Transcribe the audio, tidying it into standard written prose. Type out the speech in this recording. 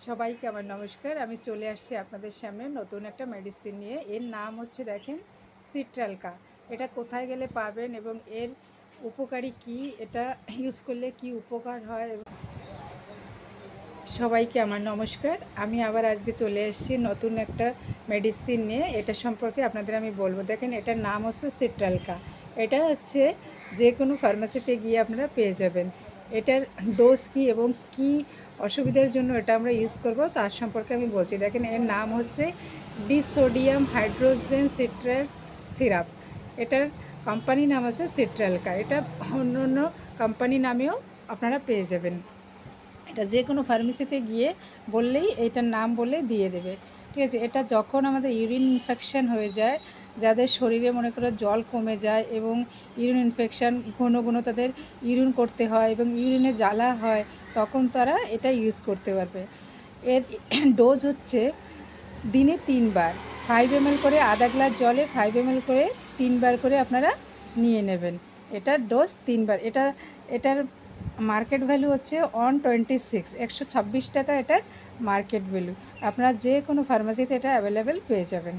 সবাইকে আমার নমস্কার। আমি চলে আসছি আপনাদের সামনে নতুন একটা মেডিসিন নিয়ে। এর নাম হচ্ছে দেখেন সিট্রালকা। এটা কোথায় গেলে পাবেন এবং এর উপকারী কি, এটা ইউজ করলে কি উপকার হয়। সবাইকে আমার নমস্কার। আমি আবার আজকে চলে এসেছি নতুন একটা মেডিসিন নিয়ে। এটা সম্পর্কে আপনাদের আমি বলবো। দেখেন এটার নাম হচ্ছে সিট্রালকা। এটা হচ্ছে যে কোনো ফার্মেসিতে গিয়ে আপনারা পেয়ে যাবেন। এটার ডোজ কী এবং কি অসুবিধার জন্য এটা আমরা ইউজ করব তার সম্পর্কে আমি বলছি। দেখেন এর নাম হচ্ছে ডিসোডিয়াম হাইড্রোজেন সিট্রাল সিরাপ। এটার কোম্পানি নাম আছে সিট্রালকা। এটা অন্য অন্য কোম্পানি নামেও আপনারা পেয়ে যাবেন। এটা যে কোনো ফার্মেসিতে গিয়ে বললেই এইটার নাম বলে দিয়ে দেবে, ঠিক আছে। এটা যখন আমাদের ইউরিন ইনফেকশান হয়ে যায়, যাদের শরীরে মনে করো জল কমে যায় এবং ইউরিন ইনফেকশান ঘন ঘন তাদের ইউরিন করতে হয় এবং ইউরিনে জ্বালা হয়, তখন তারা এটা ইউজ করতে পারবে। এর ডোজ হচ্ছে দিনে 3 বার 5 ml করে, আধা গ্লাস জলে 5 ml করে 3 বার করে আপনারা নিয়ে নেবেন। এটার ডোজ 3 বার। এটার মার্কেট ভ্যালু হচ্ছে 126, 126 টাকা এটার মার্কেট ভ্যালু। আপনারা যে কোনো ফার্মেসিতে এটা অ্যাভেলেবেল পেয়ে যাবেন।